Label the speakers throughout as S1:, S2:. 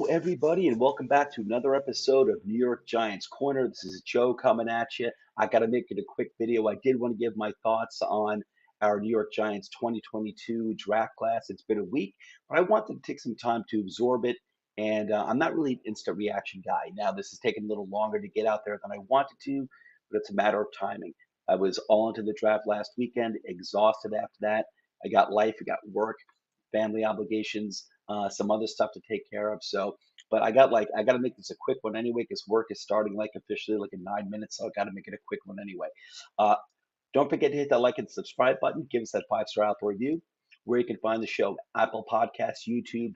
S1: Everybody, and welcome back to another episode of New York Giants Corner. This is Joe coming at you. I got to make it a quick video. I did want to give my thoughts on our New York Giants 2022 draft class. It's been a week, but I wanted to take some time to absorb it. And I'm not really an instant reaction guy. Now, this is taking a little longer to get out there than I wanted to, but it's a matter of timing. I was all into the draft last weekend, exhausted after that. I got life, I got work, family obligations, some other stuff to take care of. But I got to make this a quick one anyway because work is starting like officially like in 9 minutes. So I got to make it a quick one anyway. Uh, don't forget to hit that like and subscribe button. Give us that 5-star Apple review. Where you can find the show: Apple Podcasts, YouTube,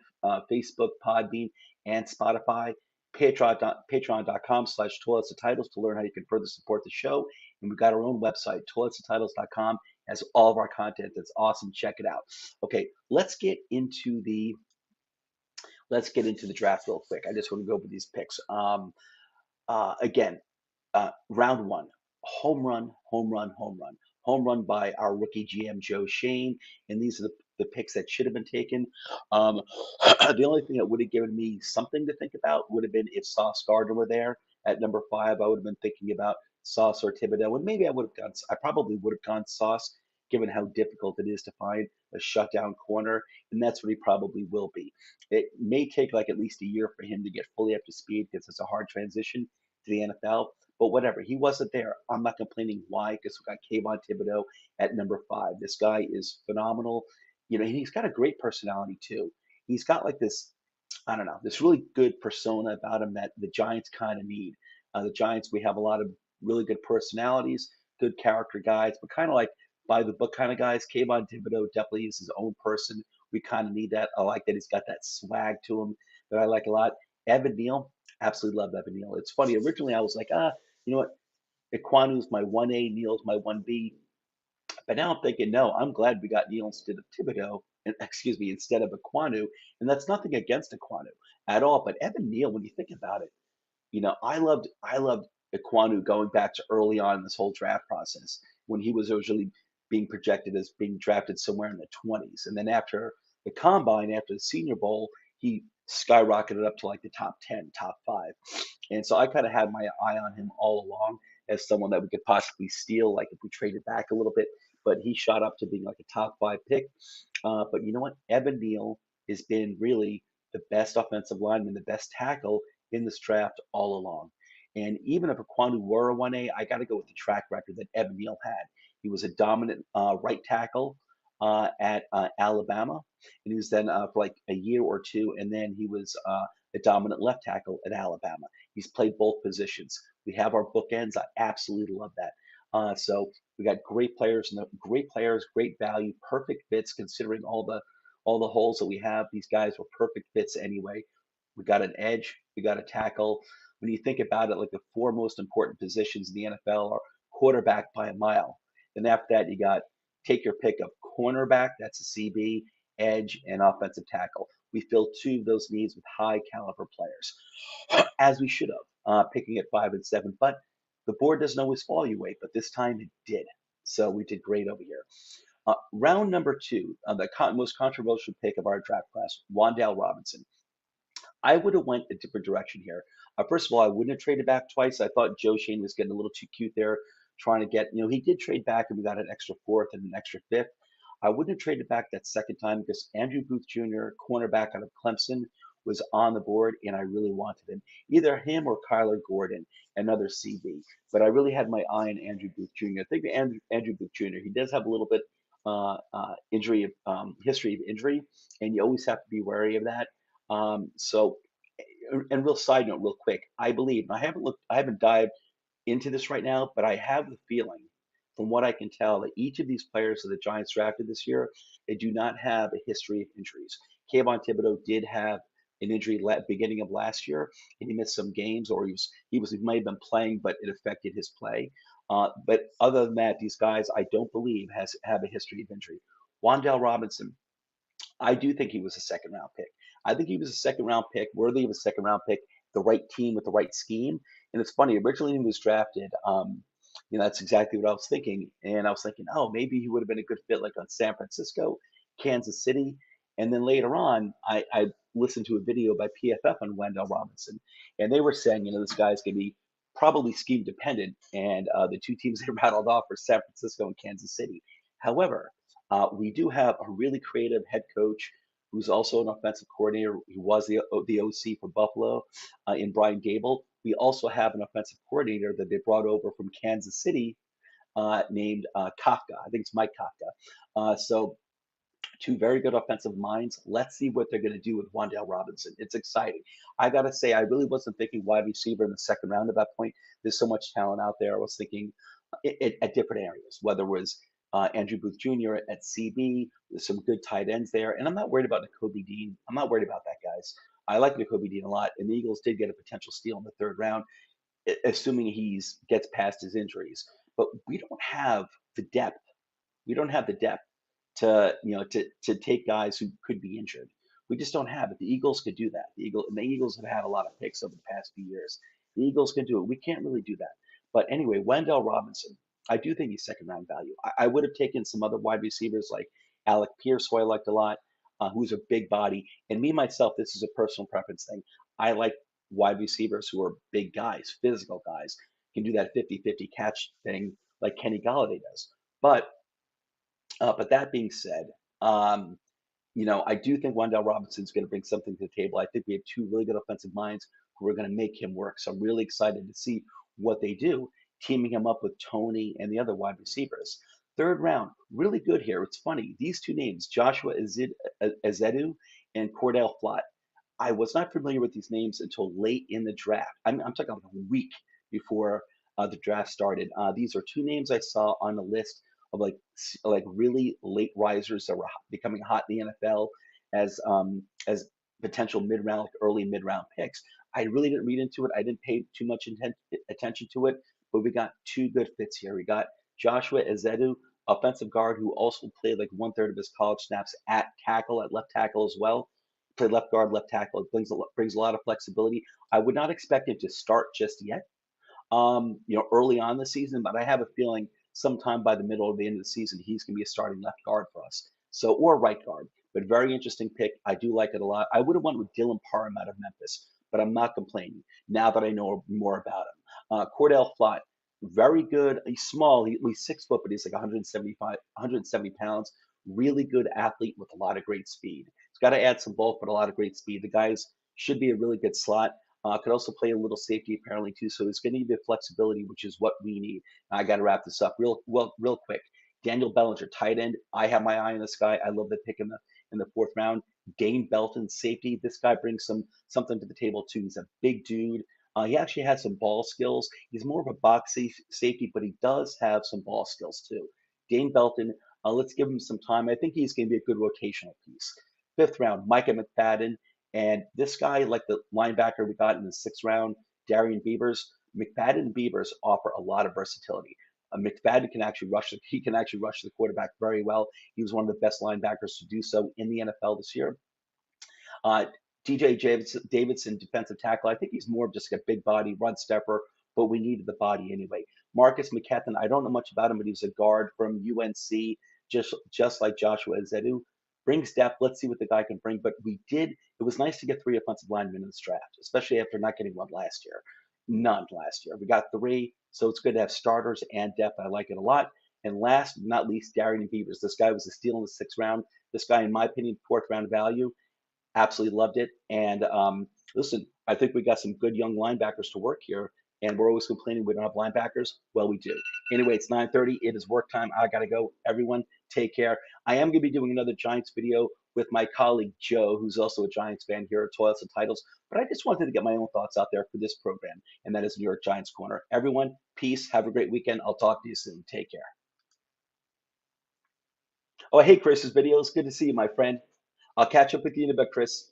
S1: Facebook, Podbean, and Spotify. Patreon.com/toilets and titles to learn how you can further support the show. And we've got our own website, toiletsandtitles.com, has all of our content. That's awesome. Check it out. Okay, let's get into the draft real quick. I just want to go over these picks. Again, round one, home run, home run, home run, home run by our rookie GM Joe Shane, and these are the picks that should have been taken. Um, the only thing that would have given me something to think about would have been if Sauce Gardner were there at number 5. I would have been thinking about Sauce or Thibodeau, and maybe I probably would have gone Sauce, given how difficult it is to find a shutdown corner, and that's what he probably will be. It may take like at least a year for him to get fully up to speed because it's a hard transition to the NFL. But whatever, he wasn't there. I'm not complaining. Why? Because we got Kayvon Thibodeau at number 5. This guy is phenomenal. And he's got a great personality too. He's got like this, I don't know, this really good persona about him that the Giants kind of need. The Giants, we have a lot of really good personalities, good character guys, but kind of like by the book kind of guys. Kayvon Thibodeau definitely is his own person. We kind of need that. I like that he's got that swag to him that I like a lot. Evan Neal, absolutely love Evan Neal. It's funny. Originally, I was like, you know what? Ikwanu's my 1A, Neal's my 1B. But now I'm thinking, no, I'm glad we got Neal instead of Thibodeau, and excuse me, instead of Iquanu. And that's nothing against Iquanu at all. But Evan Neal, when you think about it, I loved Iquanu going back to early on in this whole draft process when he was originally being projected as being drafted somewhere in the 20s. And then after the combine, after the Senior Bowl, he skyrocketed up to like the top 10, top 5. And so I kind of had my eye on him all along as someone that we could possibly steal, like if we traded back a little bit. But he shot up to being like a top 5 pick. But you know what? Evan Neal has been really the best offensive lineman, the best tackle in this draft all along. And even if Aquanu were a 1A, I got to go with the track record that Evan Neal had. He was a dominant right tackle at Alabama, and he was then for like a year or two, and then he was a dominant left tackle at Alabama. He's played both positions. We have our bookends. I absolutely love that. So we got great players, and great players, great value, perfect fits considering all the holes that we have. These guys were perfect fits anyway. We got an edge, we got a tackle. When you think about it, like the 4 most important positions in the NFL are quarterback by a mile. Then after that, you got take your pick of cornerback, that's a CB, edge, and offensive tackle. We filled 2 of those needs with high caliber players, as we should have, picking at 5 and 7. But the board doesn't always fall your way, but this time it did. So we did great over here. Round number 2, the most controversial pick of our draft class, Wan'Dale Robinson. I would have went a different direction here. First of all, I wouldn't have traded back twice. I thought Joe Shane was getting a little too cute there, trying to get, he did trade back and we got an extra 4th and an extra 5th. I wouldn't have traded back that second time because Andrew Booth Jr., cornerback out of Clemson, was on the board and I really wanted him. Either him or Kyler Gordon, another CB. But I really had my eye on Andrew Booth Jr. I think Andrew Booth Jr., he does have a little bit history of injury, and you always have to be wary of that. So, and real side note, real quick, I believe, and I haven't dived into this right now, but I have the feeling, from what I can tell, that each of these players that the Giants drafted this year, they do not have a history of injuries. Kayvon Thibodeau did have an injury beginning of last year, and he missed some games, or he might have been playing, but it affected his play. But other than that, these guys I don't believe have a history of injury. Wan'Dale Robinson, I do think he was a second round pick. I think he was a second round pick, worthy of a second round pick, the right team with the right scheme. And it's funny, originally when he was drafted, that's exactly what I was thinking. And I was thinking, oh, maybe he would have been a good fit like on San Francisco, Kansas City. And then later on, I listened to a video by PFF on Wan'Dale Robinson, and they were saying, this guy's going to be probably scheme dependent, and the two teams they rattled off were San Francisco and Kansas City. However, we do have a really creative head coach who's also an offensive coordinator. He was the OC for Buffalo in Brian Gable. We also have an offensive coordinator that they brought over from Kansas City named Kafka. I think it's Mike Kafka. So two very good offensive minds. Let's see what they're going to do with Wan'Dale Robinson. It's exciting. I got to say, I really wasn't thinking wide receiver in the second round at that point. There's so much talent out there. I was thinking at different areas, whether it was Andrew Booth Jr. at CB, there's some good tight ends there. And I'm not worried about Nakobe Dean. I'm not worried about that, guys. I like Nakobe Dean a lot. And the Eagles did get a potential steal in the third round, assuming he gets past his injuries. But we don't have the depth. We don't have the depth to take guys who could be injured. We just don't have it. The Eagles could do that. The Eagles have had a lot of picks over the past few years. The Eagles can do it. We can't really do that. But anyway, Wan'Dale Robinson, I do think he's second round value. I would have taken some other wide receivers like Alec Pierce, who I liked a lot, who's a big body. And me myself, this is a personal preference thing. I like wide receivers who are big guys, physical guys, can do that 50-50 catch thing like Kenny Galladay does. But that being said, um, I do think Wan'Dale Robinson's going to bring something to the table. I think we have two really good offensive minds who are going to make him work. So I'm really excited to see what they do, teaming him up with Tony and the other wide receivers. Third round, really good here. It's funny. These two names, Joshua Azedu and Cordell Flott. I was not familiar with these names until late in the draft. I'm talking like a week before the draft started. These are two names I saw on the list of like really late risers that were becoming hot in the NFL as potential mid round, like early mid round picks. I really didn't read into it. I didn't pay too much attention to it, but we got two good fits here. We got Joshua Azedu, offensive guard, who also played like one third of his college snaps at tackle, at left tackle as well. Played left guard, left tackle. It brings a lot of flexibility. I would not expect him to start just yet, early on the season, but I have a feeling sometime by the middle of the end of the season, he's going to be a starting left guard for us. So, or right guard, but very interesting pick. I do like it a lot. I would have went with Dylan Parham out of Memphis, but I'm not complaining now that I know more about him. Cordell Flott, very good. He's small. He's 6 foot, but he's like 170 pounds. Really good athlete with a lot of great speed. He's got to add some bulk, but a lot of great speed. The guys should be a really good slot. Could also play a little safety apparently too. So he's going to need the flexibility, which is what we need. I got to wrap this up real quick. Daniel Bellinger, tight end. I have my eye on this guy. I love the pick in the fourth round. Dane Belton, safety. This guy brings something to the table too. He's a big dude. He actually has some ball skills. He's more of a box safety, but he does have some ball skills too. Dane Belton, let's give him some time. I think he's going to be a good rotational piece. Fifth round, Micah McFadden. And this guy, like the linebacker we got in the sixth round, Darian Beavers, McFadden and Beavers offer a lot of versatility. McFadden can actually rush. He can actually rush the quarterback very well. He was one of the best linebackers to do so in the NFL this year. Uh, DJ Davidson, defensive tackle. I think he's more of just a big body run stepper, but we needed the body anyway. Marcus McKethan, I don't know much about him, but he was a guard from UNC, just like Joshua Azedu. Brings depth. Let's see what the guy can bring. But we did. It was nice to get 3 offensive linemen in this draft, especially after not getting one last year. None last year. We got 3, so it's good to have starters and depth. I like it a lot. And last but not least, Darian Beavers. This guy was a steal in the 6th round. This guy, in my opinion, 4th round value. Absolutely loved it. And listen, I think we got some good young linebackers to work here. And we're always complaining we don't have linebackers. Well, we do. Anyway, it's 9:30. It is work time. I gotta go. Everyone, take care. I am gonna be doing another Giants video with my colleague Joe, who's also a Giants fan here at Toils and Titles. But I just wanted to get my own thoughts out there for this program, and that is New York Giants Corner. Everyone, peace. Have a great weekend. I'll talk to you soon. Take care. Oh, hey, Chris's videos. Good to see you, my friend. I'll catch up with you in a bit, Chris.